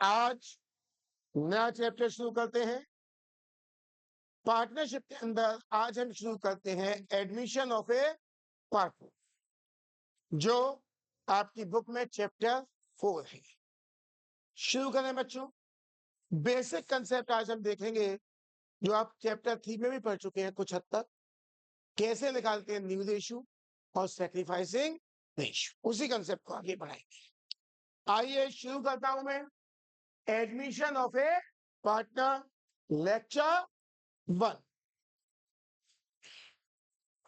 आज नया चैप्टर शुरू करते हैं पार्टनरशिप के अंदर। आज हम शुरू करते हैं एडमिशन ऑफ ए पार्टनर, जो आपकी बुक में चैप्टर 4 है। शुरू करें बच्चों। बेसिक कंसेप्ट आज हम देखेंगे जो आप चैप्टर 3 में भी पढ़ चुके हैं कुछ हद तक। कैसे निकालते हैं न्यू रेशियो और सैक्रिफाइसिंग रेशियो, उसी कंसेप्ट को आगे बढ़ाएंगे। आइए शुरू करता हूं मैं। Admission of A partner lecture 1।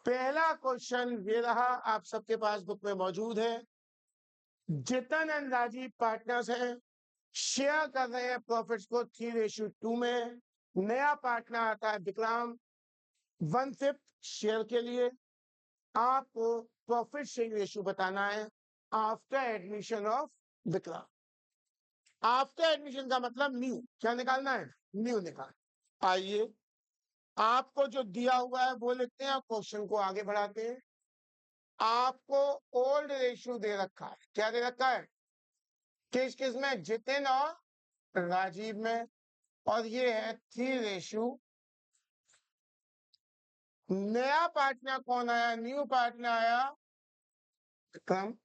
पहला क्वेश्चन ये रहा, आप सबके पास बुक में मौजूद है। जितन एंड राजीव पार्टनर्स हैं, शेयर कर रहे हैं प्रॉफिट्स को 3:2 में। नया पार्टनर आता है विक्रम, 1/5 शेयर के लिए। आपको प्रॉफिट शेयरिंग रेशियो बताना है after admission of Vikram. After admission का मतलब न्यू, क्या निकालना है? न्यू निकाल। आइए आपको जो दिया हुआ है वो लिखते हैं और क्वेश्चन को आगे बढ़ाते हैं। आपको ओल्ड रेशियो दे रखा है, क्या दे रखा है? किस किस में? जितिन और राजीव में। और ये है 3:। नया पार्टनर कौन आया? न्यू पार्टनर आया विक्रम।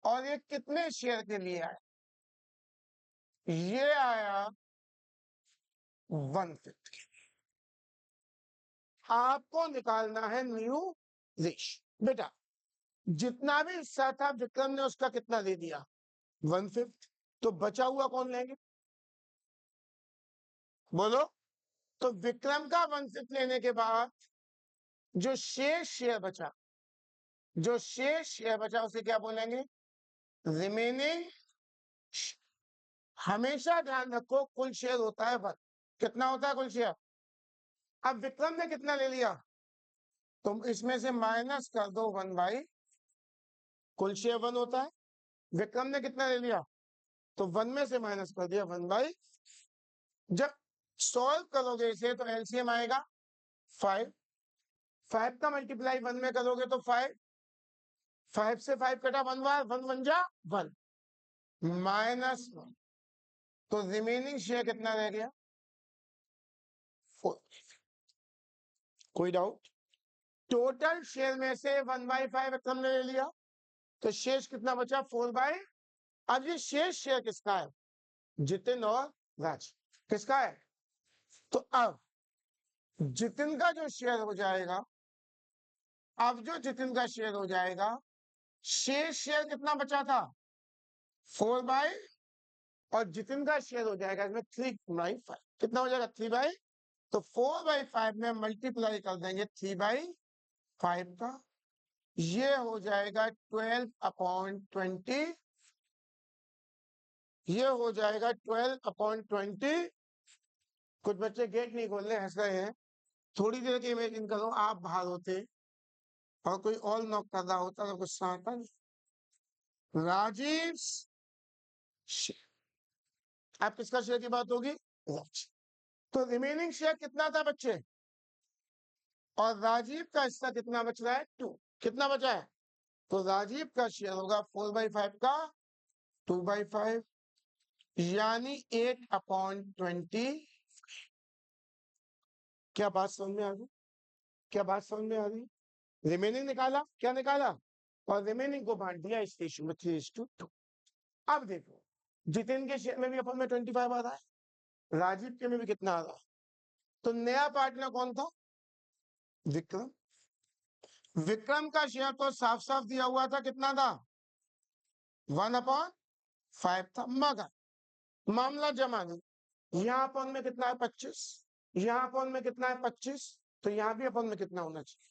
और ये कितने शेयर के लिए आया? ये आया 1/5। आपको निकालना है न्यू रेशियो। बेटा जितना भी हिस्सा था विक्रम ने उसका कितना दे दिया? 1/5। तो बचा हुआ कौन लेंगे? बोलो। तो विक्रम का 1/5 लेने के बाद जो शेष शेयर बचा, जो शेष शेयर बचा उसे क्या बोलेंगे? रिमेनिंग। हमेशा ध्यान रखो कुल शेयर होता है 1। कितना होता है कुल शेयर? अब विक्रम ने कितना ले लिया? तुम इसमें से माइनस कर दो 1/। कुल शेयर 1 होता है। विक्रम ने कितना ले लिया? तो 1 में से माइनस कर दिया 1/। जब सॉल्व करोगे इसे तो एलसीएम आएगा 5। 5 का मल्टीप्लाई 1 में करोगे तो 5। 5 से 5 कटा 1 बार, 1 1 जा 1 -1। तो रिमेनिंग शेयर कितना रह गया? 4। कोई डाउट? टोटल शेयर में से 1/5 विक्रम ने ले लिया, तो शेष कितना बचा? 4/। अब ये शेष शेयर किसका है? जितिन और राज। किसका है? तो अब जितिन का जो शेयर हो जाएगा, अब जो जितिन का शेयर हो जाएगा, शेष शेयर कितना बचा था? 4/। और जितिन का शेयर हो जाएगा इसमें 3/5। कितना हो जाएगा? 3/। तो 4/5 में मल्टीप्लाई कर देंगे 3/5 का। ये हो जाएगा 12/20। ये हो जाएगा 12/20। कुछ बच्चे गेट नहीं खोल रहे, हंस रहे हैं। थोड़ी देर की इमेजिन करो, आप बाहर होते और कोई और नॉक कर रहा होता तो गुस्सा आता नहीं। राजीव आप किसका शेयर की बात होगी? राज। तो रिमेनिंग शेयर कितना था बच्चे? और राजीव का हिस्सा कितना बच रहा है? 2। कितना बचा है? तो राजीव का शेयर होगा 4/5 का 2/5, यानी 8/20। क्या बात समझ में आ गई? क्या बात समझ में आ रही? रिमेनिंग निकाला, क्या निकाला? और रिमेनिंग को बांट दिया इस रेशियो में 3:2। अब देखो जितिन के शेयर में भी अपन में 25 आ रहा है, राजीव के में भी कितना आ रहा है। तो नया पार्टनर कौन था? विक्रम। विक्रम का शेयर तो साफ साफ दिया हुआ था, कितना था? 1/5 था। मगर मामला जमा नहीं। यहाँ अपन में कितना है? 25। यहाँ अपन में कितना है? 25। तो यहाँ भी अपन में कितना होना चाहिए?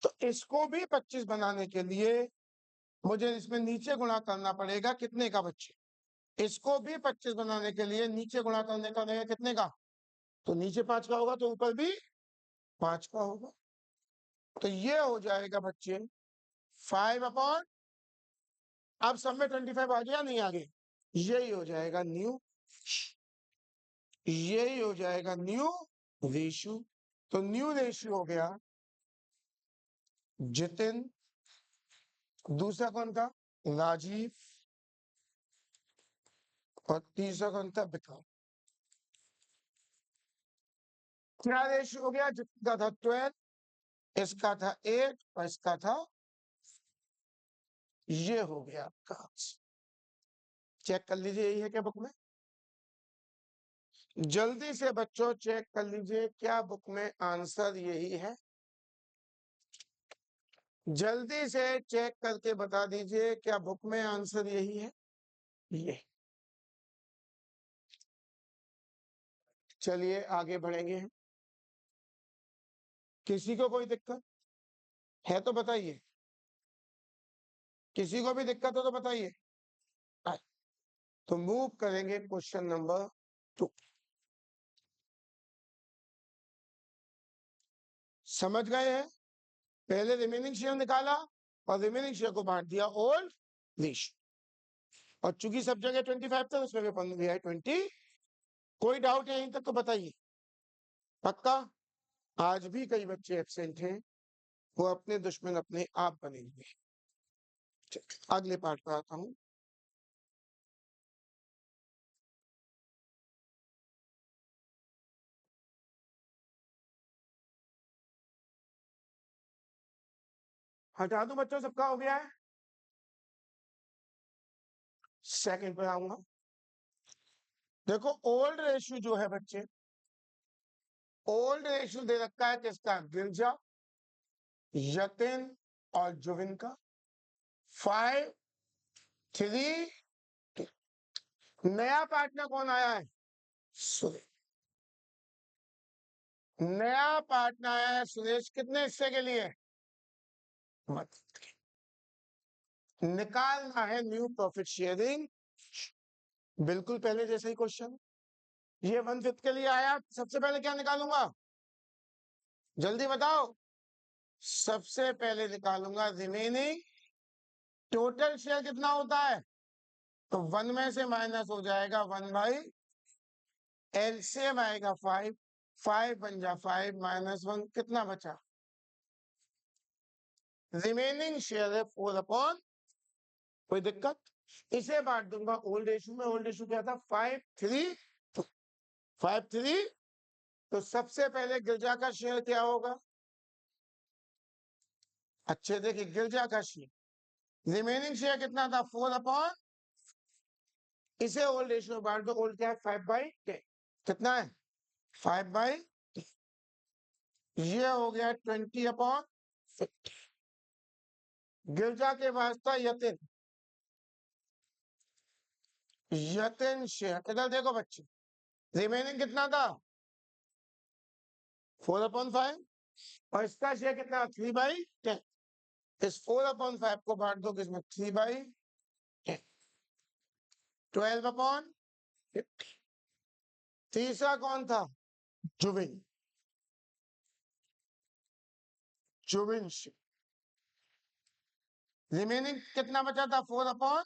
तो इसको भी 25 बनाने के लिए मुझे इसमें नीचे गुणा करना पड़ेगा कितने का बच्चे? इसको भी 25 बनाने के लिए नीचे गुणा करने का रहेगा कितने का? तो नीचे 5 का होगा तो ऊपर भी 5 का होगा। तो ये हो जाएगा बच्चे 5/। अब सब में 25 आ गया, नहीं आगे? यही हो जाएगा न्यू, यही हो जाएगा न्यू रेशियो। तो न्यू रेशियो हो गया जितिन, दूसरा कौन था? राजीव, और तीसरा कौन था? विक्रम। क्या रेशियो हो गया? जिसका था 12, इसका था 8 और इसका था, ये हो गया आपका। चेक कर लीजिए, यही है क्या बुक में? जल्दी से बच्चों चेक कर लीजिए, क्या बुक में आंसर यही है? जल्दी से चेक करके बता दीजिए, क्या बुक में आंसर यही है? ये। चलिए आगे बढ़ेंगे। किसी को कोई दिक्कत है तो बताइए, किसी को भी दिक्कत हो तो बताइए। तो मूव करेंगे क्वेश्चन नंबर 2। समझ गए हैं? पहले रिमेनिंग शेयर निकाला और रिमेनिंग शेयर को बांट दिया ओल्ड रेशियो, और चूंकि सब जगह 25 था उसमें भी अपन दिया है 20। कोई डाउट है यहीं तक तो बताइए। पक्का? आज भी कई बच्चे एब्सेंट हैं, वो अपने दुश्मन अपने आप बने हुए हैं। अगले पार्ट पर आता हूं। हटा दूं बच्चों, सबका हो गया है? सेकंड पर आऊंगा। देखो ओल्ड रेशियो जो है बच्चे, ओल्ड रेशियो दे रखा है किसका? गिरजा, यतिन और जुबिन का। 5, 3। नया पार्टनर कौन आया है? सुरेश। नया पार्टनर आया है सुरेश, कितने हिस्से के लिए? निकालना है न्यू प्रॉफिट शेयरिंग। बिल्कुल पहले जैसे ही क्वेश्चन। ये 1/5 के लिए आया, सबसे पहले क्या निकालूंगा? जल्दी बताओ। सबसे पहले निकालूंगा रिमेनिंग। टोटल शेयर कितना होता है? तो 1 में से माइनस हो जाएगा 1/, एलसीएम आएगा 5। 5 बन जा 5 -1, कितना बचा? रिमेनिंग शेयर है 4/। कोई दिक्कत? इसे बांट दूंगा ओल्ड रेशियो में। ओल्ड रेशियो क्या था? 5:3। 5:3। तो सबसे पहले गिरजा का शेयर क्या होगा? अच्छे देखिए, गिरजा का शेयर, रिमेनिंग शेयर कितना था? 4/। इसे ओल्ड रेशियो में बांट दो। ओल्ड क्या है? 5/10। कितना है? 5/, ये हो गया 20/50। गिरजा के वास्ता यतिन, यतिन शेयर, इधर देखो बच्चे, रिमेनिंग कितना था? 4/5। और इसका शेयर कितना? 3/10। इस 4/5 को बांट दो किसमें? 3/10। 12/50। तीसरा कौन था? जुबिन। जुबिन शेयर, रिमेनिंग कितना बचा था? 4/,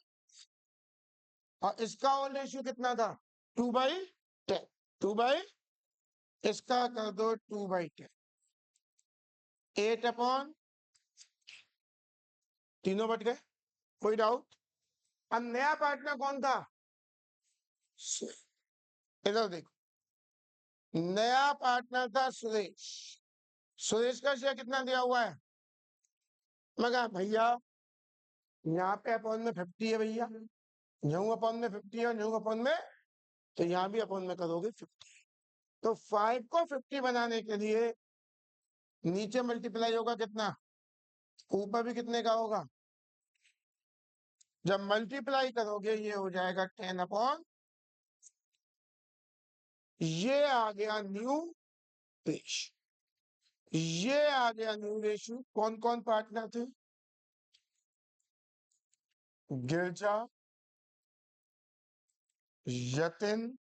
और इसका ओल्ड रेशियो कितना था? 2/10। 2/, इसका कर दो 2/10। 8/, तीनों बट गए। कोई डाउट? अब नया पार्टनर कौन था? इधर देखो, नया पार्टनर था सुरेश। सुरेश का शेयर कितना दिया हुआ है? मैं कहा भैया यहाँ पे अपॉन में 50 है भैया, न्यू अपॉन में 50 है, न्यू अपॉन में, तो यहाँ भी अपॉन में करोगे 50। तो 5 को 50 बनाने के लिए नीचे मल्टीप्लाई होगा कितना? ऊपर भी कितने का होगा? जब मल्टीप्लाई करोगे ये हो जाएगा 10/। ये आ गया न्यू रेशियो। ये आ गया न्यू रेशियो। कौन कौन पार्टनर थे? गिरजा, यतिन,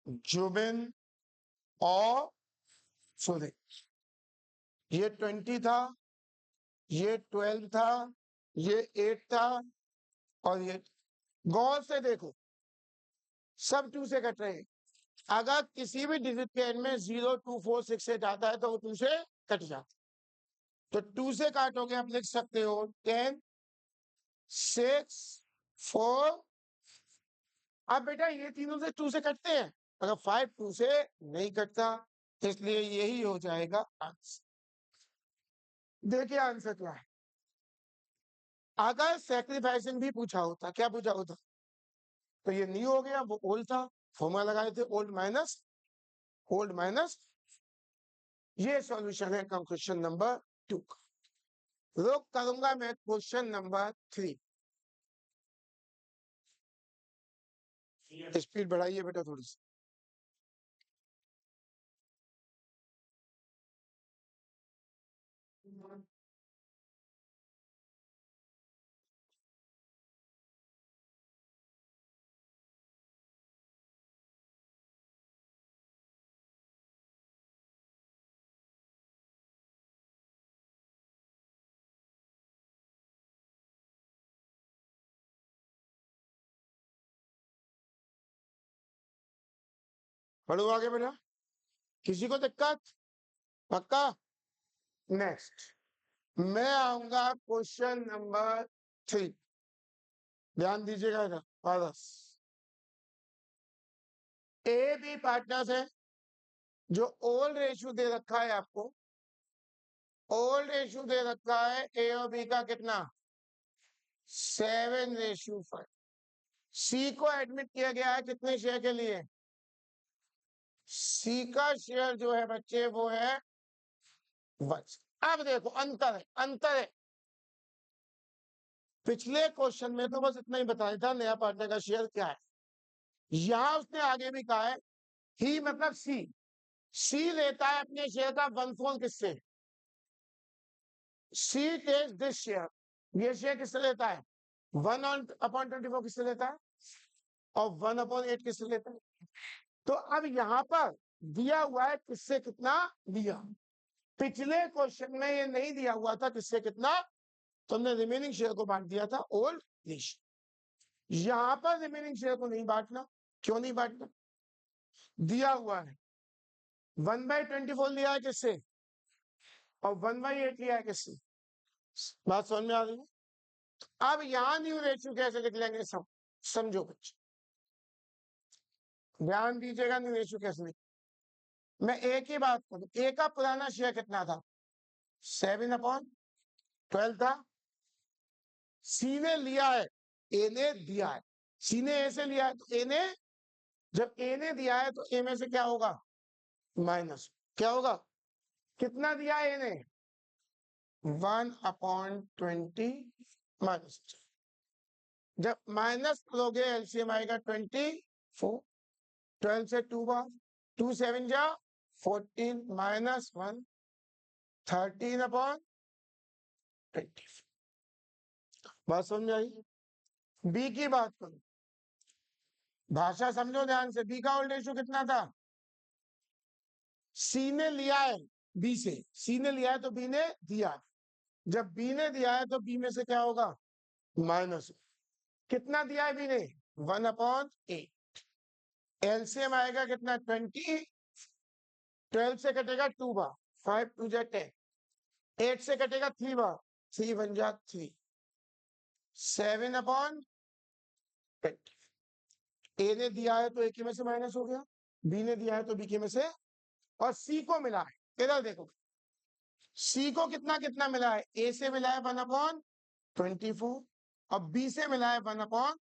जुबिन और सुरेश। ये 20 था, ये 12 था, ये 8 था, और ये, गौर से देखो सब 2 से कट रहे हैं। अगर किसी भी डिजिट के एंड में 0, 2, 4, 6, 8 आता है तो वो 2 से कट जाता है। तो 2 से काटोगे, आप लिख सकते हो 10, 6, 4। अब बेटा ये तीनों से 2 से कटते हैं, अगर 5 2 से नहीं कटता, इसलिए यही हो जाएगा आंसर। देखिए आंसर क्या है। अगर सैक्रिफाइसिंग भी पूछा होता, क्या पूछा होता, तो ये न्यू हो गया, वो ओल्ड था, फॉर्मूला लगाए थे ओल्ड माइनस। ये सॉल्यूशन है क्वेश्चन नंबर 2 का। रुक करूंगा मैं क्वेश्चन नंबर 3। स्पीड बढ़ाइए बेटा थोड़ी सी। पढ़ो आगे बेटा, किसी को दिक्कत? पक्का? नेक्स्ट मैं आऊंगा क्वेश्चन नंबर 3। ध्यान दीजिएगा इधर पारस। ए बी पार्टनर्स है, जो ओल्ड रेशियो दे रखा है आपको, ओल्ड रेशियो दे रखा है ए और बी का कितना, 7:5। सी को एडमिट किया गया है कितने शेयर के लिए, सी का शेयर जो है बच्चे वो है 1। अब देखो अंतर है। पिछले क्वेश्चन में तो बस इतना ही बताया था नया पार्टनर का शेयर क्या है, यहां उसने आगे भी कहा है ही मतलब सी लेता है अपने शेयर का 1/4 किससे, सी टेक्स दिस शेयर, ये शेयर किससे लेता है, 1/24 किससे लेता है, और 1/8 किससे लेता है। तो अब यहां पर दिया हुआ है किससे कितना दिया, पिछले क्वेश्चन में ये नहीं दिया हुआ था किससे कितना, तो हमने रिमेनिंग शेयर को बांट दिया था ओल्ड रेशियो। यहां पर रिमेनिंग शेयर को नहीं बांटना, क्यों नहीं बांटना, दिया हुआ है 1/24 लिया है किससे, और 1/8 लिया है किससे। बात समझ में आ रही है। अब यहां न्यू रेशियो कैसे लिख लेंगे, सब समझो बच्चे, ध्यान दीजिएगा न्यू रेशियो कैसे लिख। मैं एक ही बात करूं, ए का पुराना शेयर कितना था, 7/12 था। सी ने लिया है, ए ने दिया है, सी ने ए से लिया है तो ए ने, जब ए ने दिया है तो ए में से क्या होगा, माइनस, क्या होगा, कितना दिया ए ने, 1/20 माइनस। जब माइनस करोगे एलसीएम आएगा 24, 12 से 2 बार, 2 7 जा 14 -1 13/20। बात समझ में आई। बी की बात करो, भाषा समझो ध्यान से, बी का ओल्ड रेशियो कितना था, सी ने लिया है बी से, सी ने लिया है तो बी ने दिया है, जब बी ने दिया है तो बी में से क्या होगा, माइनस, कितना दिया है बी ने, 1/8। एलसीएम आएगा कितना, 20, 12 से कटेगा 2 बार, 5 2 जा 10, 8 से कटेगा 3 बार, 3 1 जा 3, 7/20। ए ने दिया है तो ए के में से माइनस हो गया, बी ने दिया है तो बी के में से, और सी को मिला है, इधर देखो सी को कितना कितना मिला है, ए से मिला है 1/24, और बी से मिला है 1/,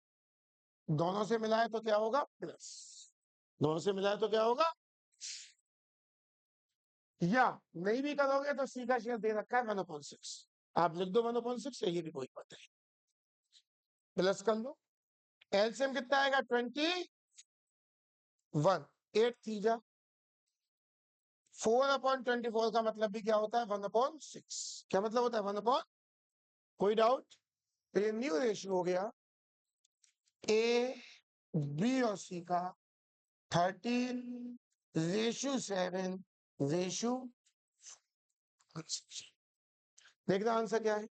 दोनों से मिला है तो क्या होगा प्लस, दोनों से मिला है तो क्या होगा, या नहीं भी करोगे तो सी का शेयर दे रखा है 1/6, आप लिख दो 1/6, यही भी कोई बात है, प्लस कर लो। एलसीएम कितना आएगा 21, 8 थी जा 4/24 का मतलब भी क्या होता है 1/6, क्या मतलब होता है 1/, कोई डाउट, तो ये न्यू रेशियो हो गया ए बी और सी का 13:7। देखना आंसर क्या है।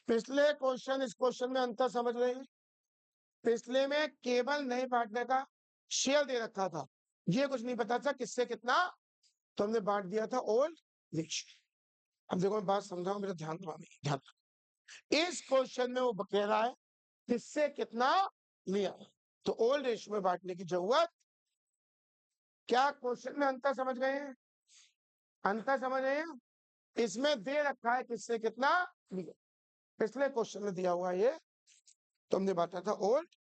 पिछले क्वेश्चन इस क्वेश्चन में अंतर समझ रहे हैं, पिछले में केवल नए पार्टनर का शेयर दे रखा था, ये कुछ नहीं पता था किससे कितना, तो हमने बांट दिया था ओल्ड रेशियो। अब देखो मैं बात समझाऊं, मेरा ध्यान दो, ध्यान। इस क्वेश्चन में वो कह रहा है किससे कितना लिया, तो ओल्ड रेशियो में बांटने की जरूरत। क्या क्वेश्चन में अंतर समझ गए हैं? अंतर समझ रहे हैं? इसमें दे रखा है किससे कितना लिया, पिछले क्वेश्चन में दिया हुआ ये तुमने बांटा था ओल्ड।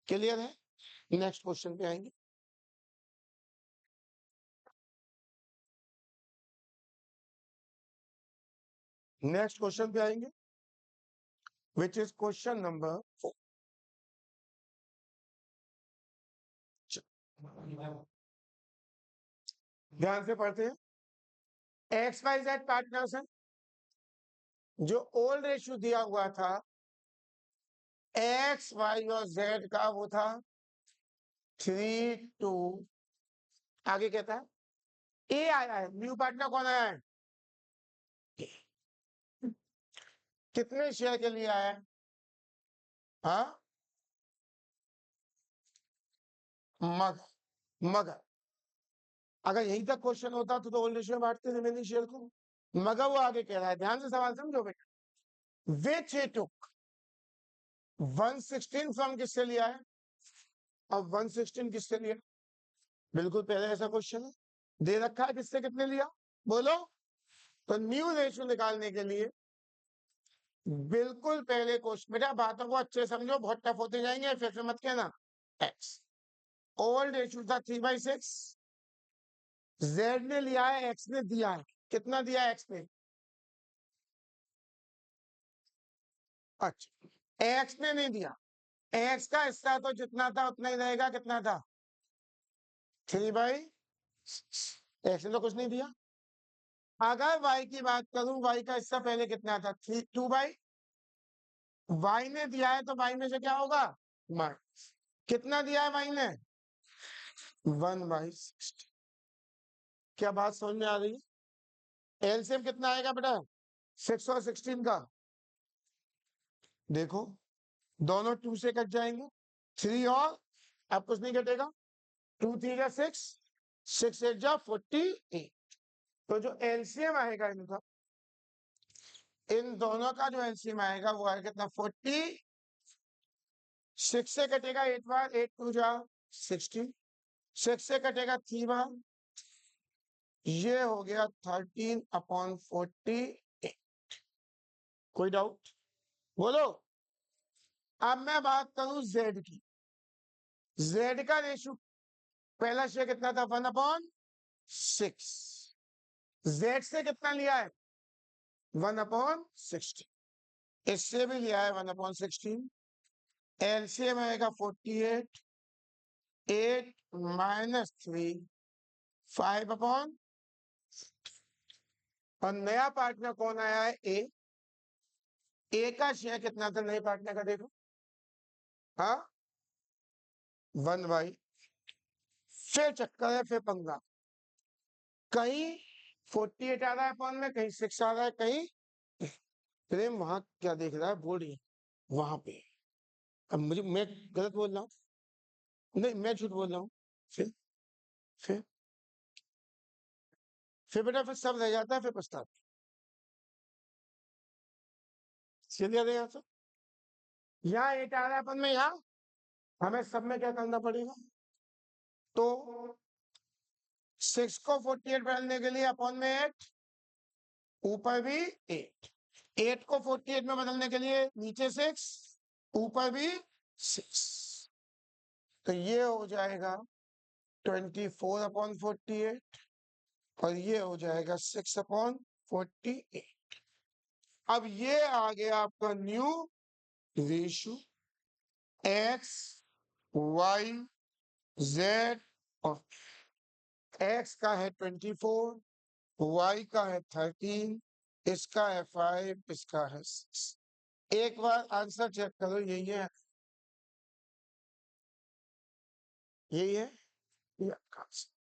क्लियर है? नेक्स्ट क्वेश्चन पे आएंगे। नेक्स्ट क्वेश्चन पे आएंगे विच इज क्वेश्चन नंबर 4। ध्यान से पढ़ते हैं। एक्स वाई जेड पार्टनर्स हैं। जो ओल्ड रेशियो दिया हुआ था एक्स वाई और जेड का वो था 3:2। आगे कहता है ए आया है, न्यू पार्टनर कौन आया है? कितने शेयर के लिए आया है? हाँ, मग मगर अगर यही तक क्वेश्चन होता तो ओल्ड रेशियो में बांटते रिमेनिंग शेयर को। मगर वो आगे कह रहा है, ध्यान से सवाल समझो बेटा। विच ही टुक 116 फ्रॉम किससे लिया है? अब 116 किससे लिया? बिल्कुल पहले ऐसा क्वेश्चन है, दे रखा है किससे कितने लिया, बोलो। तो न्यू रेशियो निकालने के लिए बिल्कुल पहले क्वेश्चन, बेटा बातों को अच्छे समझो, बहुत टफ होते जाएंगे, फिर मत कहना। एक्स ओल्ड रेशियो था 3/6, जेड ने लिया है, एक्स ने दिया है, कितना दिया है एक्स ने? अच्छा, एक्स ने नहीं दिया, एक्स का हिस्सा तो जितना था उतना ही रहेगा, कितना था? 3/6। एक्स ने तो कुछ नहीं दिया। अगर वाई की बात करूं, वाई का हिस्सा पहले कितना था? 2/, वाई ने दिया है तो वाई में से क्या होगा? माइनस। कितना दिया है वाई ने? 1/60। क्या बात समझ में आ रही है? एलसीएम कितना आएगा बेटा 6 और 16 का? देखो दोनों 2 से कट जाएंगे, 3 और अब कुछ नहीं कटेगा, 2 3 जा 6, 6 8 जा 48। तो जो एलसीएम आएगा इनका, इन दोनों का जो एलसीएम आएगा वो आएगा कितना? 40। 6 से कटेगा 8 बार, 8 2 जा 16, 6 से कटेगा 3 बार, ये हो गया 13/48। कोई डाउट? बोलो। अब मैं बात करूं जेड की। जेड का रेशियो पहला शेयर कितना था? 1/6। जेड से कितना लिया है? 1/16। इससे भी लिया है 1/16। एलसीएम आएगा 48, 8 -3 5/, और नया पार्टनर कौन आया है? ए का शेयर कितना था नए पार्टनर का? देखो, हाँ 1/, फिर चक्कर है, फिर पंगा। कहीं 48 आ रहा है अपॉन में, कहीं 6 आ रहा है, कहीं प्रेम वहां क्या देख रहा है बोल रही वहां पे। अब मुझे, मैं गलत बोल रहा हूँ? नहीं मैं झूठ बोल रहा हूँ। फिर फिर फिर बेटा फिर सब रह जाता है, फिर पछताता। चलिए यहाँ से, यहाँ 8 आ रहा है अपन में, यहाँ हमें सब में क्या करना पड़ेगा? तो 6 को 48 बदलने के लिए अपॉन में 8, ऊपर भी 8, 8 को 48 में बदलने के लिए नीचे 6, ऊपर भी 6। तो ये हो जाएगा 24/48, और ये हो जाएगा 6/48। अब ये आ गया आपका new ratio X Y Z, और एक्स का है 24, वाई का है 13, इसका है 5, इसका है 6। एक बार आंसर चेक करो, यही है, यही है ये आपका आंसर।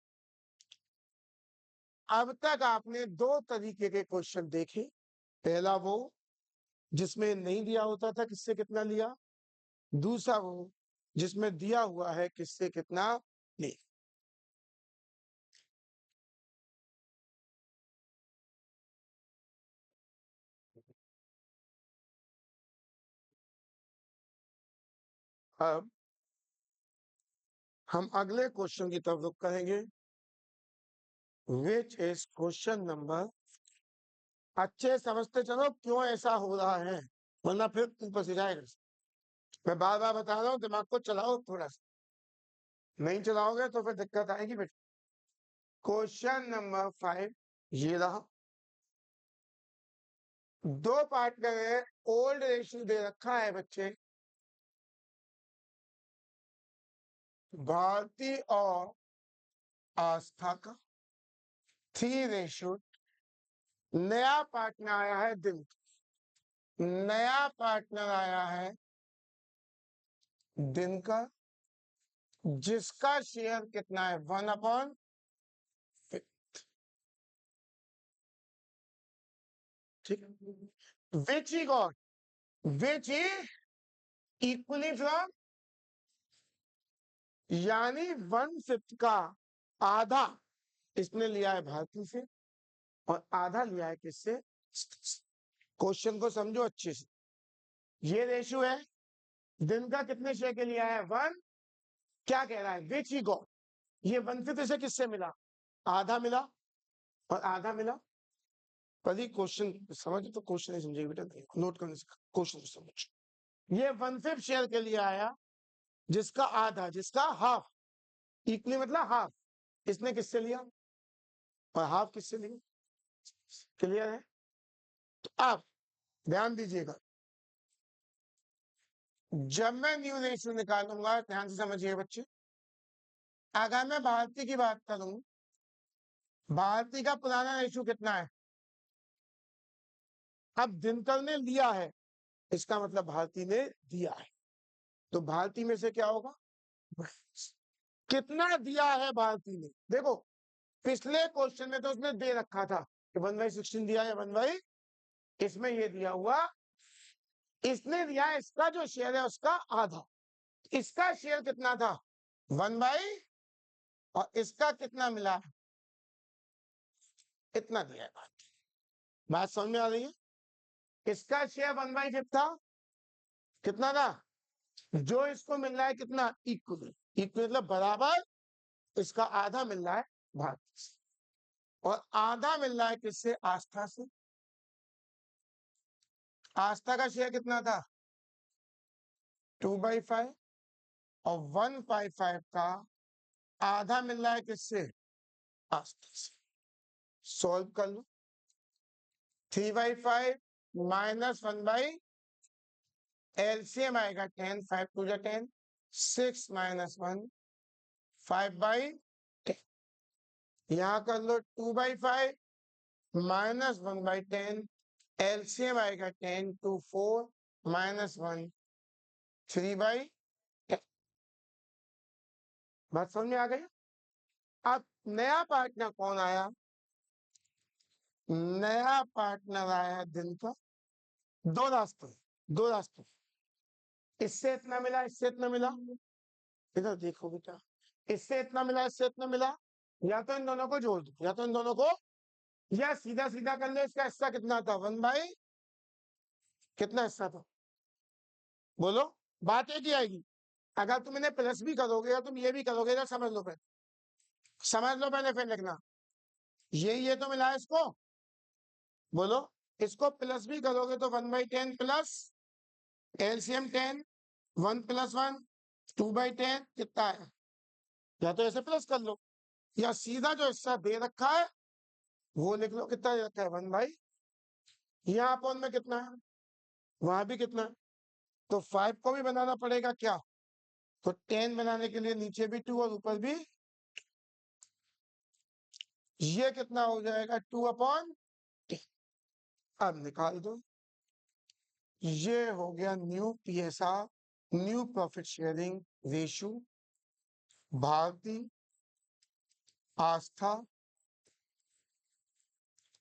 अब तक आपने दो तरीके के क्वेश्चन देखे। पहला वो जिसमें नहीं दिया होता था किससे कितना लिया, दूसरा वो जिसमें दिया हुआ है किससे कितना लिया। अब हम अगले क्वेश्चन की तरफ रुख करेंगे, विच इज क्वेश्चन नंबर। अच्छे समझते चलो क्यों ऐसा हो रहा है, वरना फिर ऊपर से जाएगा। मैं बार बार बता रहा हूँ, दिमाग को चलाओ थोड़ा सा, नहीं चलाओगे तो फिर दिक्कत आएगी बेटा। क्वेश्चन नंबर 5 ये रहा। दो पार्टनर है, ओल्ड रेशियो दे रखा है बच्चे, भारती और आस्था का 3:। नया पार्टनर आया है दिन, नया पार्टनर आया है दिन का, जिसका शेयर कितना है 1/5। ठीक, which he got, which is equally from, यानी 1/5 का आधा इसने लिया है भारती से और आधा लिया है किससे। क्वेश्चन को समझो अच्छे से, ये रेशियो है, दिन का कितने शेयर के लिया है 1, क्या कह रहा है विच ही गॉट, ये 1/5 इसे किससे मिला, आधा मिला और आधा मिला। कभी क्वेश्चन समझ तो क्वेश्चन नहीं समझेगी बेटा, नोट करने से क्वेश्चन समझ। ये 1/5 शेयर के लिए आया, जिसका आधा, जिसका हाफ, इक्वली मतलब हाफ इसने किससे लिया और हाफ किससे लिया। क्लियर है। तो आप ध्यान दीजिएगा, जब मैं न्यू रेशियो निकालूंगा ध्यान से समझिए बच्चे। अगर मैं भारती की बात करूं, भारती का पुराना रेशियो कितना है, अब दिनकर ने लिया है, इसका मतलब भारती ने दिया है, तो भारती में से क्या होगा, कितना दिया है भारती ने। देखो पिछले क्वेश्चन में तो उसने दे रखा था कि 1/16 दिया है 1/, इसमें ये दिया हुआ, इसने दिया इसका जो शेयर है उसका आधा, इसका शेयर कितना था 1/, और इसका कितना मिला, इतना दिया है भारती। बात समझ में आ रही है। इसका शेयर 1/5 था, कितना था, जो इसको मिल रहा है कितना, इक्वल, इक्वल मतलब बराबर, इसका आधा मिल रहा है भारती से और आधा मिल रहा है किससे, आस्था से। आस्था का शेयर कितना था 2/5 और 1/5 का आधा मिल रहा है किससे, आस्था से। सॉल्व कर लो, 3/5 माइनस 1/, एलसीएम आएगा 10, 5 2 10, 6 माइनस 1 5/10। यहाँ कर लो 2/5 माइनस 1/10, एलसीएम आएगा 10 2 4 माइनस 1 3/10। बात समझ में आ गई। अब नया पार्टनर कौन आया, नया पार्टनर आया दिन का, दो रास्ते, दो रास्ते, इससे इतना मिला, इससे इतना मिला, इधर देखो बेटा, इससे इतना मिला, इससे इतना मिला, या तो इन दोनों को जोड़ दो, या तो इन दोनों को, या सीधा सीधा कर लो, इसका हिस्सा कितना था 1/, कितना हिस्सा था बोलो, बात एक ही आएगी। अगर तुम इन्हें प्लस भी करोगे या तुम ये भी करोगे तो समझ लो पहले, समझ लो पहले फिर लिखना। ये तो मिला है इसको, बोलो, इसको प्लस भी करोगे तो 1/10 प्लस एलसीएम 10, 1 + 1 2/10 कितना है, या तो ऐसे प्लस कर लो या सीधा जो हिस्सा दे रखा है वो लिख लो, कितना दे रखा है 1/, यहाँ अपॉन में कितना है, वहां भी कितना है, तो 5 को भी बनाना पड़ेगा क्या, तो 10 बनाने के लिए नीचे भी 2 और ऊपर भी, ये कितना हो जाएगा 2/10। अब निकाल दो, ये हो गया new PSR, new profit sharing ratio, Bharti, Astha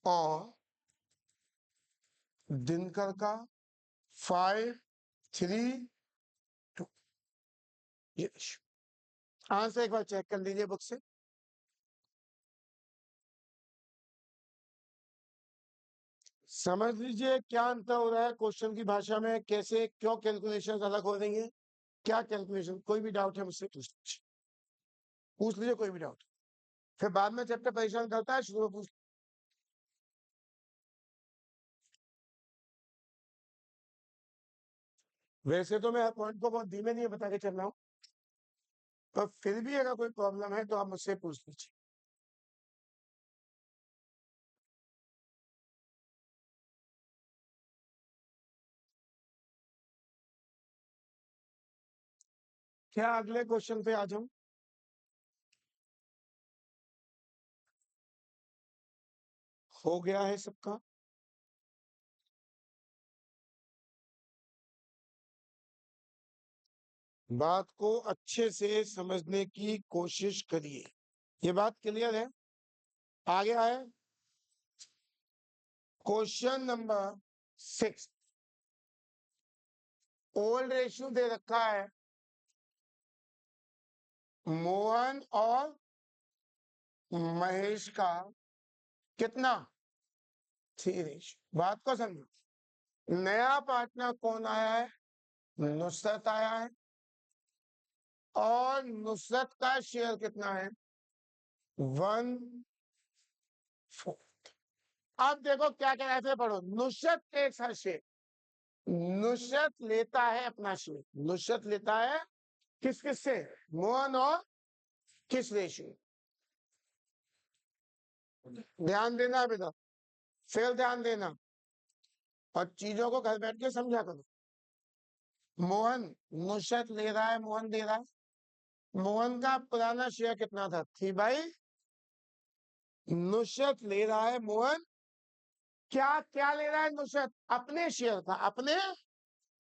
और दिनकर का 5 3 2। ये आंसर एक बार चेक कर लीजिए बुक से। समझ लीजिए क्या अंतर हो रहा है क्वेश्चन की भाषा में, कैसे क्यों कैलकुलेशन अलग हो रही है। क्या कैलकुलेशन, कोई भी डाउट है मुझसे पूछ लीजिए कोई भी डाउट, फिर बाद में चैप्टर परेशान करता है, शुरू में पूछ। वैसे तो मैं हर पॉइंट को बहुत धीमे धीमे बता के चल रहा हूँ, पर फिर भी अगर कोई प्रॉब्लम है तो आप मुझसे पूछ लीजिए। क्या अगले क्वेश्चन पे आ जाऊं? हो गया है सबका? बात को अच्छे से समझने की कोशिश करिए। ये बात क्लियर है? आ गया है? क्वेश्चन नंबर 6, ओल्ड रेशियो दे रखा है, मोहन और महेश का कितना? 3 रेशियो। बात को समझो, नया पार्टनर कौन आया है? नुसरत आया है, और नुसरत का शेयर कितना है? 1/4। अब देखो क्या क्या ऐसे पढ़ो, नुसरत टेक्स हर शेयर, नुसरत लेता है अपना शेयर, नुसरत लेता है किस किस से? मोहन और किस रेशियो? ध्यान देना बेटा, फिर ध्यान देना, और चीजों को घर बैठ के समझा करो। मोहन, नुसरत ले रहा है, मोहन दे रहा है। मोहन का पुराना शेयर कितना था? 3/। नुसरत ले रहा है, मोहन क्या क्या ले रहा है? नुसरत अपने शेयर का, अपने,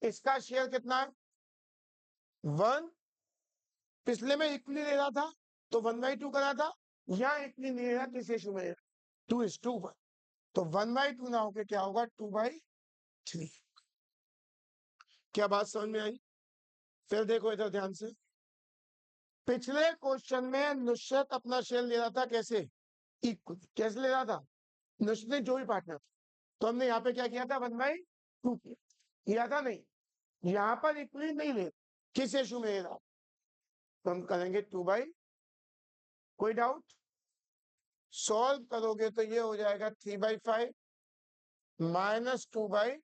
इसका शेयर कितना है? 1। पिछले में इक्वली ले रहा था तो 1/2 करा था, यहाँ इक्वली नहीं ले रहा, किस रेशियो में? 2:1। तो 1/2 ना होके क्या होगा? 2/3। क्या बात समझ में आई? फिर देखो इधर ध्यान से, पिछले क्वेश्चन में नुसरत अपना शेयर ले रहा था कैसे? इक्वल। कैसे ले रहा था? नुसरत ने जो भी पार्टनर था, तो हमने यहाँ पे क्या किया था? 1/2 किया था, नहीं, यहाँ पर इक्वली नहीं ले, किस रेशियो में ले रहा, तो हम करेंगे 2/। कोई डाउट? सॉल्व करोगे तो ये हो जाएगा 3/5 -2/12।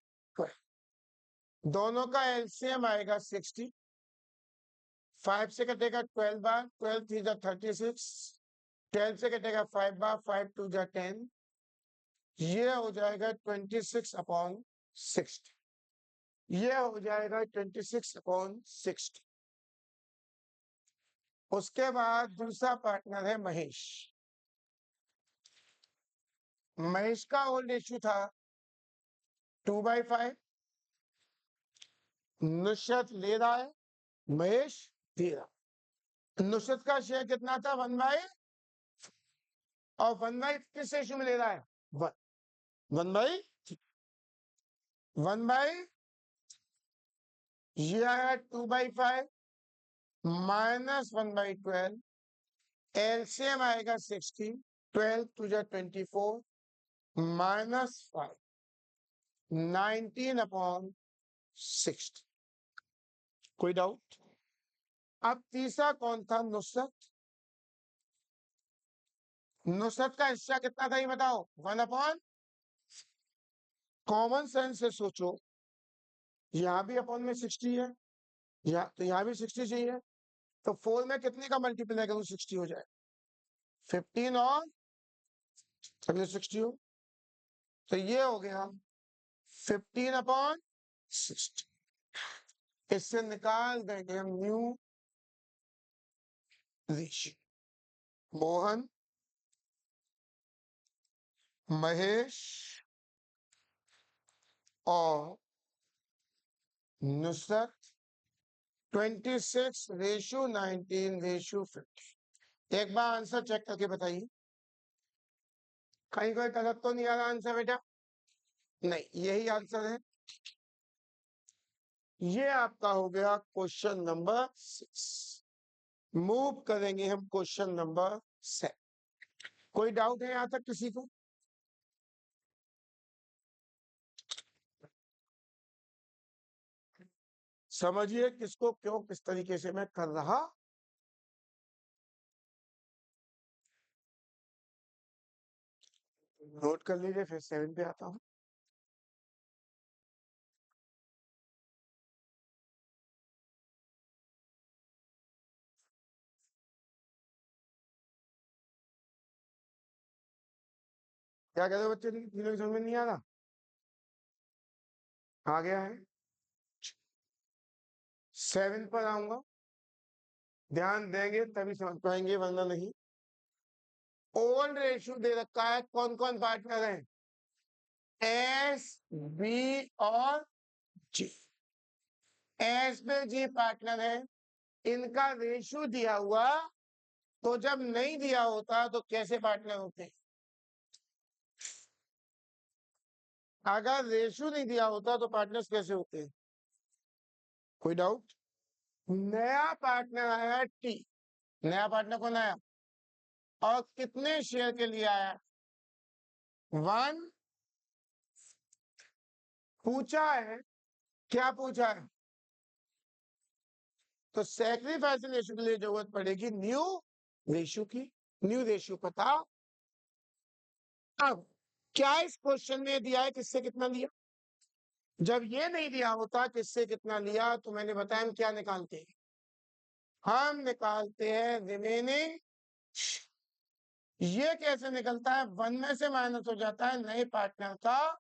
दोनों का एलसीएम आएगा 60। 5 से कटेगा 12 बार, 12 3 जा 36, 12 से कटेगा 5 बार, 5 2 जा 10, ये हो जाएगा 26/60। ये हो जाएगा 26/60। उसके बाद दूसरा पार्टनर है महेश। महेश का ओल्ड रेशियो था 2/5। नुसरत ले रहा है, महेश दे रहा। नुसरत का शेयर कितना था? 1/। और 1/, किस रेशियो में ले रहा है? 1। 1/, 1/, ये आया 2/5 -1/12, एलसीएम आएगा 60, 12 2 जा 24 -5, 19/60। कोई डाउट? अब तीसरा कौन था? नुसरत। नुसरत का हिस्सा कितना था ये बताओ? 1/। कॉमन सेंस से सोचो, यहाँ भी अपॉन में 60 है, यहाँ तो यहाँ भी 60 चाहिए, तो 4 में कितने का मल्टीप्लाई करूं 60 हो जाए? 15 और अगले 60 हो, तो ये हो गया 15/60। इससे निकाल देंगे हम न्यू रेशियो। मोहन, महेश और नुसरत 26/19/50। एक बार आंसर चेक करके बताइए, कहीं कोई गलत तो नहीं आ रहा आंसर बेटा? नहीं, यही आंसर है। ये आपका हो गया क्वेश्चन नंबर 6। मूव करेंगे हम क्वेश्चन नंबर 7। कोई डाउट है यहां तक किसी को? समझिए किसको क्यों किस तरीके से मैं कर रहा। नोट कर लीजिए, फिर 7 पे आता हूँ। क्या कहते हो बच्चे, तीनों की समझ में नहीं आ रहा? आ गया है। 7 पर आऊंगा, ध्यान देंगे तभी समझ पाएंगे, वरना नहीं। ओल्ड रेशियो दे रखा है, कौन कौन पार्टनर है? एस, बी और जी। एस में जी पार्टनर है, इनका रेशियो दिया हुआ, तो जब नहीं दिया होता तो कैसे पार्टनर होते हैं? अगर रेशियो नहीं दिया होता तो पार्टनर्स कैसे होते हैं? कोई डाउट? नया पार्टनर आया टी, नया पार्टनर कौन आया और कितने शेयर के लिए आया? 1। पूछा है, क्या पूछा है? तो सैक्रिफाइस रेशियो के लिए जरूरत पड़ेगी न्यू रेशियो की। न्यू रेशियो पता। अब क्या इस क्वेश्चन में दिया है किससे कितना लिया? जब ये नहीं दिया होता किससे कितना लिया, तो मैंने बताया हम क्या निकालते हैं, हम निकालते हैं रिमेनिंग। ये कैसे निकलता है? 1 में से माइनस हो जाता है नए पार्टनर का,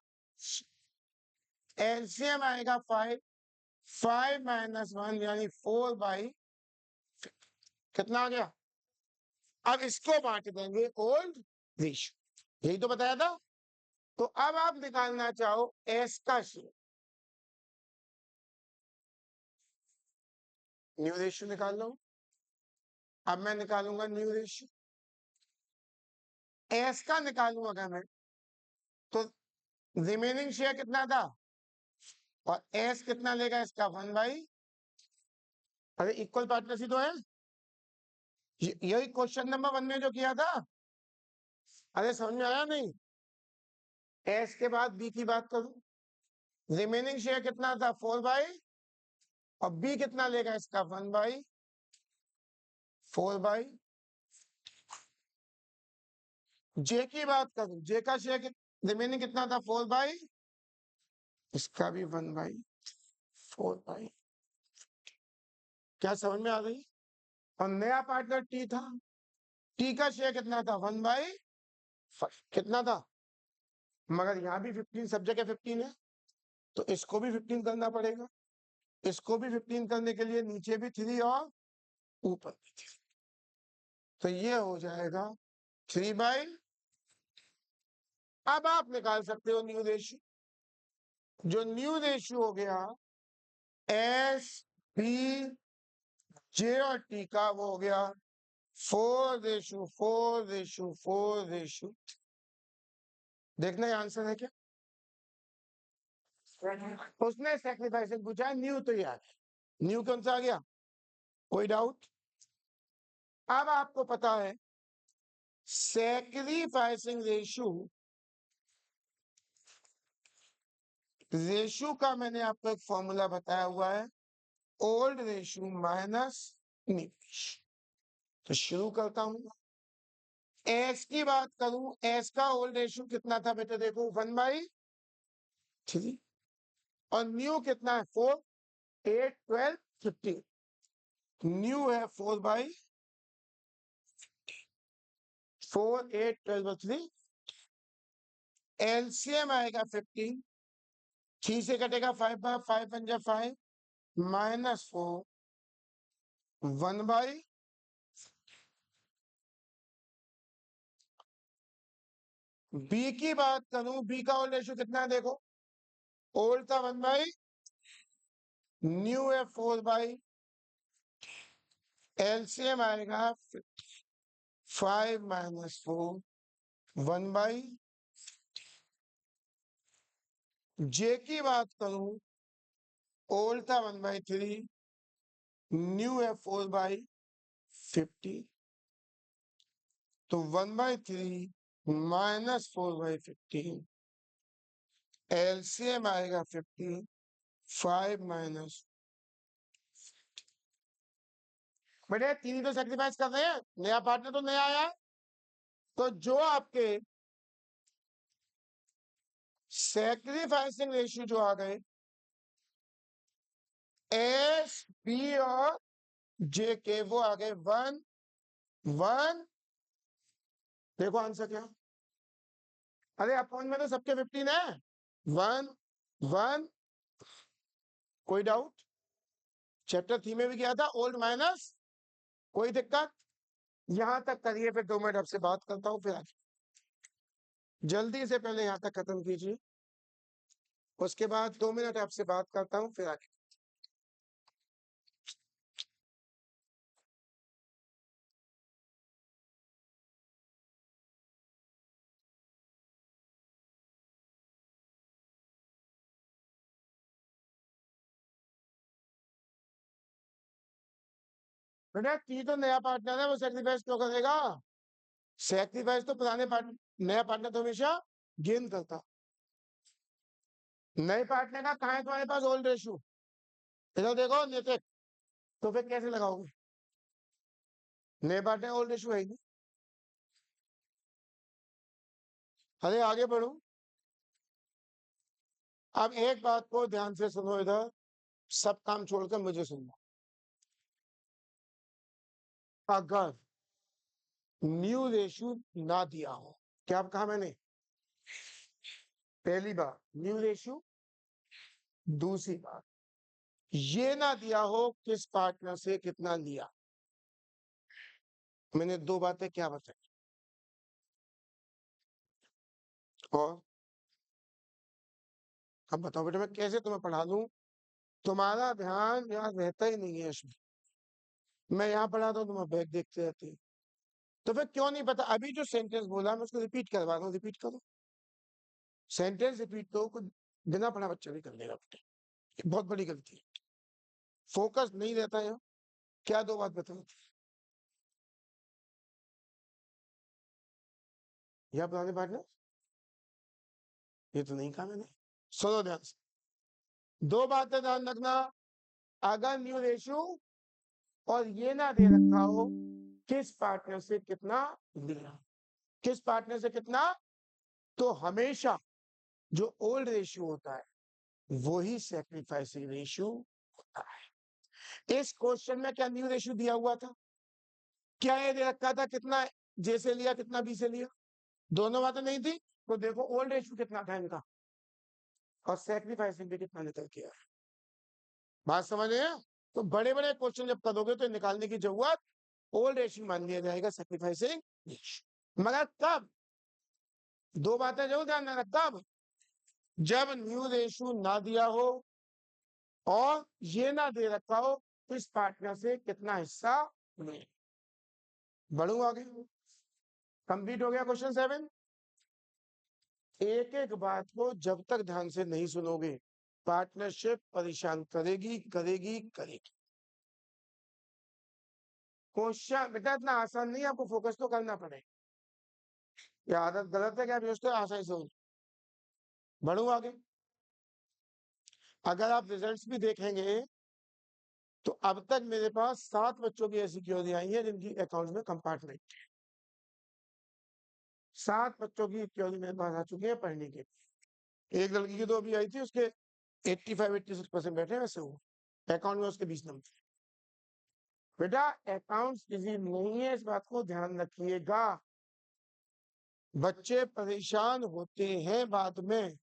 एलसीएम आएगा 5, 5 माइनस 1 यानी 4/, कितना आ गया? अब इसको बांट देंगे ओल्ड रेशियो, यही तो बताया था। तो अब आप निकालना चाहो एस का शेयर, न्यू रेशियो निकाल लो। अब मैं निकालूंगा न्यू रेशियो, एस का निकालू अगर मैं, तो रिमेनिंग शेयर कितना था और एस कितना लेगा इसका? 1/, अरे इक्वल पार्टनर्स ही तो है, यही क्वेश्चन नंबर 1 में जो किया था। अरे समझ में आया नहीं? एस के बाद बी की बात करूं, रिमेनिंग शेयर कितना था? 4/, और बी कितना लेगा इसका? 1/, 4/। जे की बात करूं, जे का शेयर रिमेनिंग कितना था? 4/, इसका भी 1/, 4/। क्या समझ में आ गई? और नया पार्टनर टी था, टी का शेयर कितना था? 1/5, कितना था? मगर यहाँ भी 15, सब जगह 15 है, तो इसको भी 15 करना पड़ेगा। इसको भी 15 करने के लिए नीचे भी 3 और ऊपर भी 3, तो ये हो जाएगा 3/। अब आप निकाल सकते हो न्यू रेशियो, जो न्यू रेशियो हो गया एस, बी, जे और टी का, वो हो गया 4:4:4:4। देखना ये आंसर है क्या? उसने सेक्रीफाइस पूछा, न्यू तो ये आ गया, न्यू कौन सा आ गया? कोई डाउट? अब आपको पता है सैक्रिफाइसिंग रेशियो, रेशियो का मैंने आपको एक फॉर्मूला बताया हुआ है, old ratio minus new ratio. तो शुरू करता हूं, एस की बात करूं, एस का ओल्ड रेशियो कितना था बेटे? देखो 1/3, और न्यू कितना है? 4, 8, 12, 15। न्यू है 4/4, 8, 12 और 3। एलसीएम आएगा 15, 3 से कटेगा 5/5, 5 पंजा 5, -4, 1/। बी की बात करूं, बी का ओल्ड रेशियो कितना है? देखो ओल्ड था 1/, न्यू है 4/, एलसीएम आएगा 5 -4, 1/। जे की बात करूं, ओल्ड था 1/3, न्यू है 4/50, तो 1/3 -4/50, एलसीएम आएगा 15, 5 - बेटे तीन तो सेक्रीफाइस कर रहे हैं, नया पार्टनर तो नया आया है, तो जो आपके सेक्रीफाइसिंग रेशियो जो आ गए एस बी और जे के, वो आ गए 1 1। देखो आंसर क्या, अरे अपॉन में तो सबके 15 है, 1 1। कोई डाउट? चैप्टर 3 में भी किया था, ओल्ड माइनस, कोई दिक्कत? यहां तक करिए, फिर 2 मिनट आपसे बात करता हूँ, फिर आगे जल्दी से पहले यहां तक खत्म कीजिए, उसके बाद 2 मिनट आपसे बात करता हूँ, फिर आगे। बेटा टी तो नया पार्टनर है, वो सेक्रीफाइस क्यों करेगा? सेक्रीफाइस तो पुराने पार्टनर, नया पार्टनर तो हमेशा गेन करता। नए पार्टनर का कहा है तुम्हारे पास ओल्ड रेशियो? इधर देखो नितिन, तो फिर कैसे लगाओगे? नए पार्टनर ओल्ड रेशियो है ही नहीं। अरे आगे बढ़ो, अब एक बात को ध्यान से सुनो, इधर सब काम छोड़कर मुझे सुनना। अगर न्यू रेशियो ना दिया हो, क्या कहा मैंने? पहली बार न्यू रेशियो, दूसरी बात ये ना दिया हो किस पार्टनर से कितना लिया। मैंने 2 बातें क्या बताई? और अब बताओ बेटा, मैं कैसे तुम्हें पढ़ा लूं? तुम्हारा ध्यान यहाँ रहता ही नहीं है इसमें। मैं यहाँ पढ़ाता हूँ, तुम बैग देखते रहते हो। तो फिर क्यों नहीं पता? अभी जो सेंटेंस बोला मैं उसको रिपीट करवा रहा हूँ, रिपीट करो। सेंटेंस रिपीट करो, कुछ बिना पढ़ा बच्चा भी कर लेगा बेटे, ये बहुत बड़ी गलती है, फोकस नहीं रहता है। क्या 2 बात बताओ? या पुराने पार्टनर, ये तो नहीं कहा मैंने। सुनो ध्यान से, 2 बातें ध्यान रखना। अगर न्यू रेशियो और ये ना दे रखा हो किस पार्टनर से कितना लिया, किस पार्टनर से कितना, तो हमेशा जो ओल्ड रेशियो होता है वही सेक्रीफाइसिंग रेशियो होता है। इस क्वेश्चन में क्या न्यू रेशियो दिया हुआ था? क्या ये दे रखा था कितना जे से लिया कितना बी से लिया? दोनों बातें नहीं थी, तो देखो ओल्ड रेशियो कितना था इनका और सेक्रीफाइसिंग भी कितना निकल के आया। बात समझ रहे हैं? तो बड़े बड़े क्वेश्चन जब करोगे तो निकालने की जरूरत ओल्ड रेशियो मान लिया जाएगा सेक्रीफाइसिंग रेशियो। मगर कब? 2 बातें जरूर ध्यान में रखना, कब? जब न्यू रेशियो ना दिया हो और ये ना दे रखा हो इस पार्टनर से कितना हिस्सा ले। बढ़ू आगे, कंप्लीट हो गया क्वेश्चन 7। एक एक बात को जब तक ध्यान से नहीं सुनोगे पार्टनरशिप परेशान करेगी करेगी करेगी। क्वेश्चन बेटा इतना आसान नहीं है, आपको फोकस तो करना पड़ेगा। ये आदत गलत है क्या? तो आसानी से हो। बढ़ू आगे, अगर आप रिजल्ट्स भी देखेंगे तो अब तक मेरे पास 7 बच्चों की ऐसी क्योरी आई है जिनकी अकाउंट में कंपार्टमेंट, 7 बच्चों की क्योरी मेरे पास आ चुकी है पढ़ने के। एक लड़की की तो अभी आई थी, उसके 85-86% बैठे हैं वैसे, वो अकाउंट में उसके 20 नंबर। बेटा अकाउंट्स इजी नहीं है, इस बात को ध्यान रखिएगा। बच्चे परेशान होते हैं बाद में,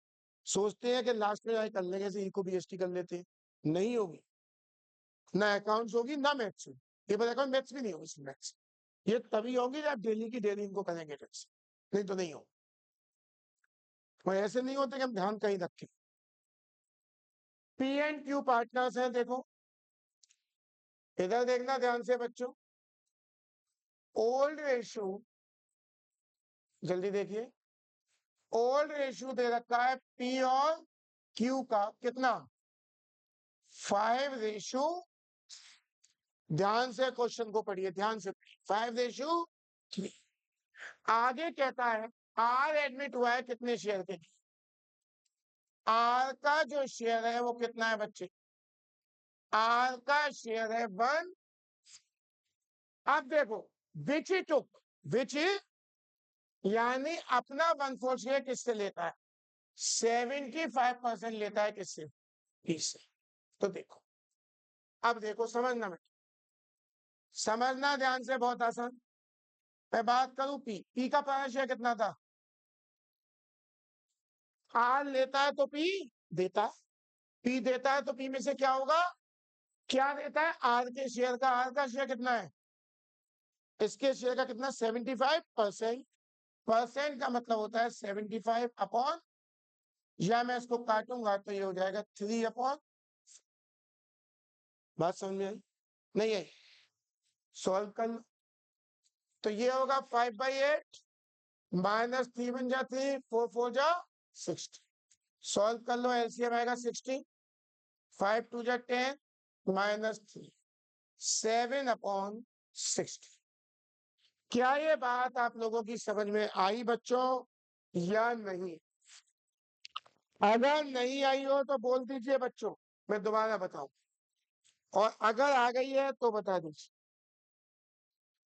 सोचते हैं कि लास्ट में जाके कर लेंगे, से इको बीएसटी कर लेते हैं। नहीं होगी, ना अकाउंट्स होगी ना मैथ्स होगी। ये पर अकाउंट मैथ्स भी नहीं होगी, मैथ्स ये तभी होगी जब डेली की डेली इनको करेंगे टेस्ट, नहीं तो नहीं हो। और ऐसे नहीं होते कि हम ध्यान कहीं रखें। पी एंड क्यू पार्टनर्स हैं, देखो इधर देखना ध्यान से बच्चों। ओल्ड रेशियो, जल्दी देखिए, ओल्ड रेशियो दे रखा है पी और क्यू का कितना, 5:3। ध्यान से क्वेश्चन को पढ़िए, ध्यान से 5:3। आगे कहता है आर एडमिट हुआ है कितने शेयर के? आर का जो शेयर है वो कितना है बच्चे? आर का शेयर है 1, अब देखो विच ही टुक, विच यानी अपना 1/4 शेयर किससे लेता है? 75% लेता है किससे? इससे। तो देखो, अब देखो समझना, में समझना ध्यान से, बहुत आसान। मैं बात करूं पी, पी का पहला शेयर कितना था? आर लेता है तो पी देता है, पी देता है तो पी में से क्या होगा? क्या देता है? आर के शेयर का, आर का शेयर कितना है? इसके शेयर का कितना? 75%। परसेंट का मतलब होता है 75 अपॉन, या मैं इसको काटूंगा तो ये हो जाएगा 3 अपॉन। बात समझ में आई? नहीं आई? सॉल्व कर लो। तो ये होगा 5/8 माइनस 3 बन जा 3, 4 4 जा 60। सॉल्व कर लो, एलसीएम आएगा 60, 5 2 जा 10 माइनस 3, 7 अपॉन 60। क्या ये बात आप लोगों की समझ में आई बच्चों या नहीं? अगर नहीं आई हो तो बोल दीजिए बच्चों, मैं दोबारा बताऊं। और अगर आ गई है तो बता दीजिए,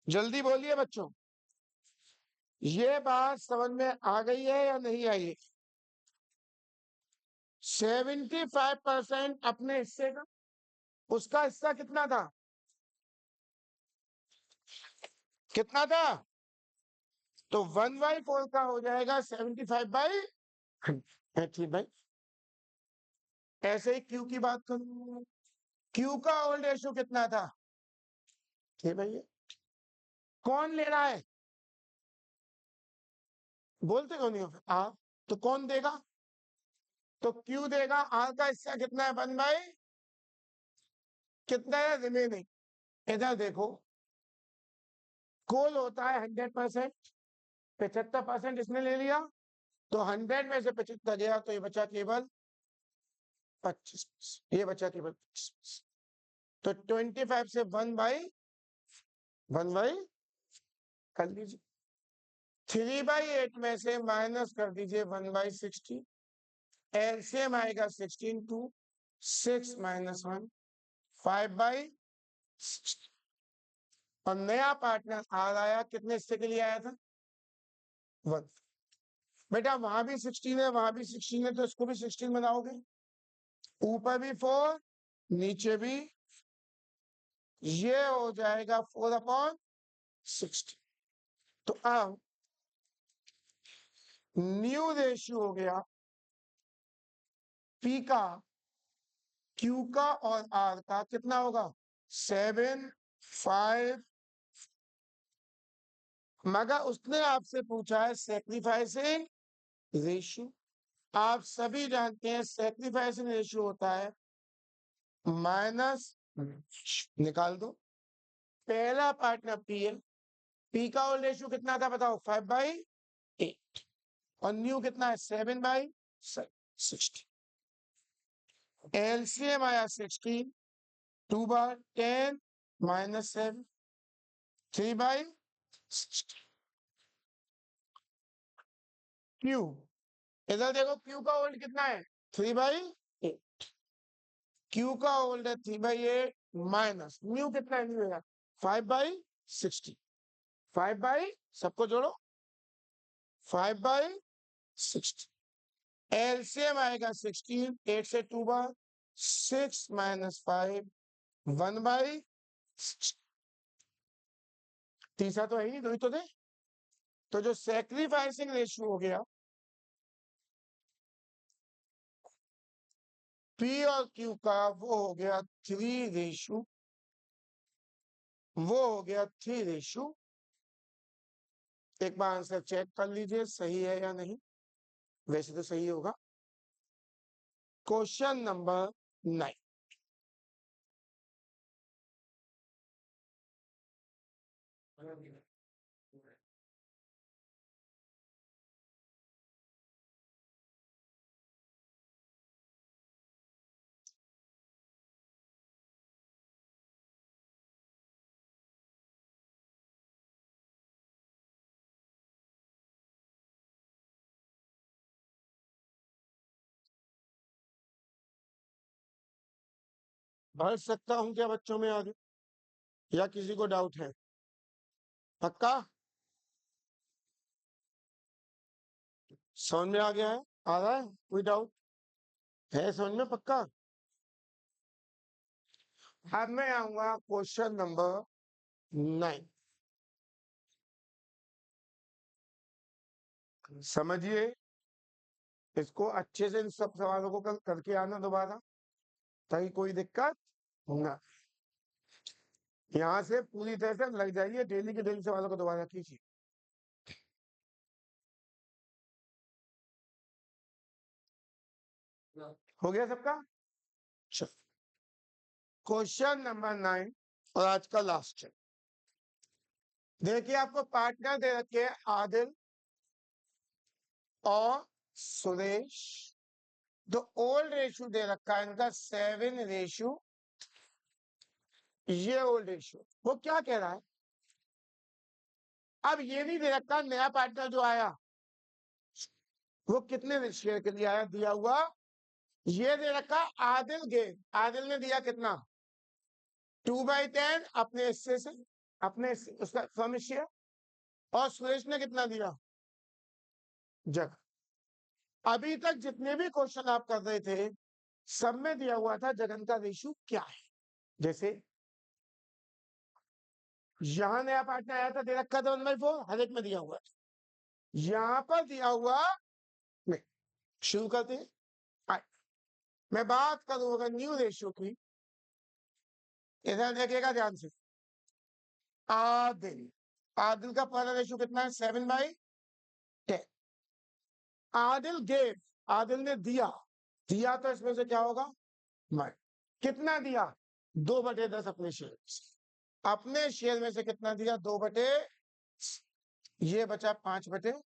जल्दी बोलिए बच्चों। ये बात समझ में आ गई है या नहीं आई है? 75% अपने हिस्से का, उसका हिस्सा कितना था? कितना था? तो 1/4 का हो जाएगा 75/100। ठीक भाई, ऐसे ही क्यू की बात करूं, क्यू का ओल्ड रेशियो कितना था? ठीक भैया, कौन ले रहा है? बोलते क्यों नहीं हो? आप तो कौन देगा? तो क्यू देगा। आर का हिस्सा कितना है? 1/, कितना है रिमेनिंग? इधर देखो, कोल होता है 100%, 75% इसने ले लिया, तो 100 में से 75 गया तो ये बचा केवल 25, ये बचा केवल 25। तो 25 से 1/1 कर लीजिए, 3/8 में से माइनस कर दीजिए 1/60, एलसीएम आएगा 16 टू 6 माइनस 1, 5/60। और नया पार्टनर आ आया, कितने हिस्से के लिए आया था? 1। बेटा वहां भी 16 है, वहां भी 16 है, तो इसको भी 16 बनाओगे, ऊपर भी 4 नीचे भी, ये हो जाएगा 4/60। तो अब न्यू रेशियो हो गया पी का, क्यू का और आर का, कितना होगा? 7 5। मगर उसने आपसे पूछा है सेक्रीफाइसिंग रेशियो। आप सभी जानते हैं सेक्रीफाइसिंग रेशियो होता है माइनस, निकाल दो, पहला पार्टनर पी है, पी का और रेशियो कितना था बताओ? 5/8। और न्यू कितना है? 7/60। एलसीएम आया 16, 2/10 माइनस 7, 3/60। क्यू, इधर देखो क्यू का ओल्ड कितना है? 3/8। क्यू का ओल्ड है 3/8 माइनस न्यू कितना है? न्यू है 5/60। 5 सबको जोड़ो, 5/60। एलसीएम आएगा 16, 8 से 2 बार 6 माइनस 5, 1/60। तीसरा तो है ही नहीं, दो ही तो थे। तो जो सेक्रीफाइसिंग रेशियो हो गया पी और क्यू का, वो हो गया 3 रेशियो, वो हो गया 3 रेशियो। एक बार आंसर चेक कर लीजिए सही है या नहीं, वैसे तो सही होगा। Question number 9। भर सकता हूं क्या बच्चों में आगे, या किसी को डाउट है? पक्का? समझ में आ गया है? आ रहा है? कोई डाउट है समझ में? पक्का? अब मैं आऊंगा क्वेश्चन नंबर 9। समझिए, इसको अच्छे से इन सब सवालों को कल करके आना दोबारा, ताकि कोई दिक्कत ना। यहाँ से पूरी तरह से लग जाइए, डेली के डेली सवालों को दोबारा कीजिए। हो गया सबका? क्वेश्चन नंबर 9 और आज का लास्ट है। देखिए, आपको पार्टनर दे रखे हैं आदिल और सुरेश। तो ओल्ड रेशियो दे रखा है इनका 7:, ये ओल्ड रेशियो। वो क्या कह रहा है? अब ये नहीं दे रखा नया पार्टनर जो आया वो कितने शेयर के लिए आया, दिया हुआ ये दे रखा आदिल गेव। आदिल ने दिया कितना? 2/10 अपने हिस्से से, उसका फर्म शेयर। और सुरेश ने कितना दिया? जगह। अभी तक जितने भी क्वेश्चन आप कर रहे थे सब में दिया हुआ था जगन का रेशियो क्या है। जैसे यहां नया पार्टनर आया था, दे रखा था 1/4, हर एक में दिया हुआ है। यहां पर दिया हुआ नहीं। शुरू करते हैं। मैं बात करूंगा न्यू रेशियो की, इधर देखिएगा ध्यान से। आदिल आदिल का पहला रेशियो कितना है? 7/10। आदिल गेव, आदिल ने दिया। दिया तो इसमें से क्या होगा? मैं कितना दिया? 2/10 अपने शेयर से। अपने शेयर में से कितना दिया? 2/, ये बचा 5/।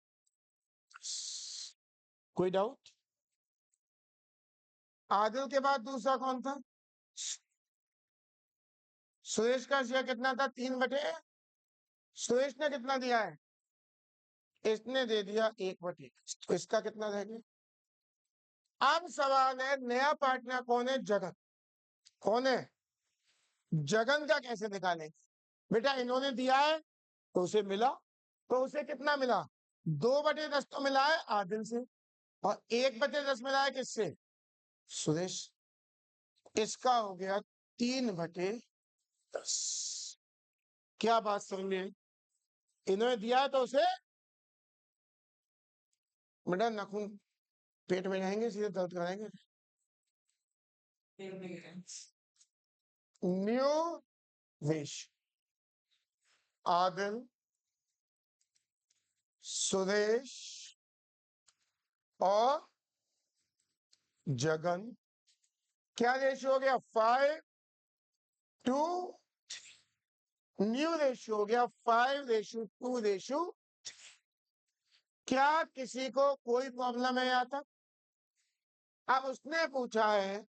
कोई डाउट? आदिल के बाद दूसरा कौन था? सुरेश का शेयर कितना था? 3/। सुरेश ने कितना दिया है? इसने दे दिया 1/। तो इसका कितना रह गया? अब सवाल है नया पार्टनर कौन है? जगन। कौन है? जगन का कैसे निकालेंगे? बेटा इन्होंने दिया है तो उसे मिला, तो उसे कितना मिला? 2/10 तो मिला है आदिल से, और 1/10 मिला है किससे? सुरेश। इसका हो गया 3/10। क्या बात समझ में? इन्होंने दिया है तो उसे, बेटा नाखून पेट में रहेंगे, सीधे दर्द कराएंगे। न्यू विश आदिल, सुरेश और जगन। क्या रेशियो हो गया? 5:2। न्यू रेशियो हो गया 5:2। क्या किसी को कोई प्रॉब्लम है यहाँ तक? अब उसने पूछा है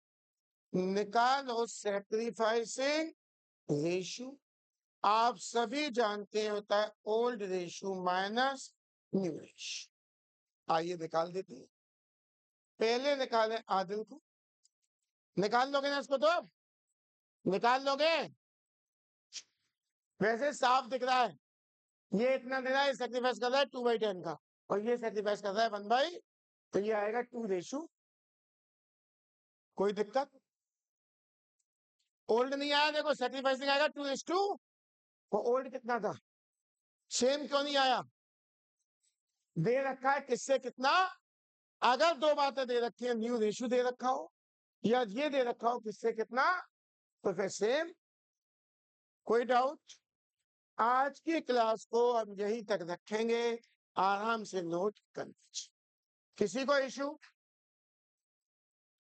निकालो सैक्रिफाइसिंग रेशियो। आप सभी जानते हैं होता है old ratio minus new ratio. आइए निकाल देते हैं। पहले निकालें आदिल को। निकाल लोगे ना इसको? तो निकाल लोगे? वैसे साफ दिख रहा है, ये इतना दे रहा है, सेक्रीफाइस कर रहा है 2/10 का, और ये सेक्रीफाइस कर रहा है 1/, तो ये आएगा 2:। कोई दिक्कत? ओल्ड नहीं आया, देखो सेक्रीफाइसिंग आएगा 2:2। वो ओल्ड कितना था? सेम क्यों नहीं आया? दे रखा है किससे कितना। अगर दो बातें दे रखी है, न्यू रेशियो दे रखा हो या ये दे रखा हो किससे कितना, तो फिर सेम। कोई डाउट? आज की क्लास को हम यहीं तक रखेंगे, आराम से नोट कर लीजिए। किसी को इशू?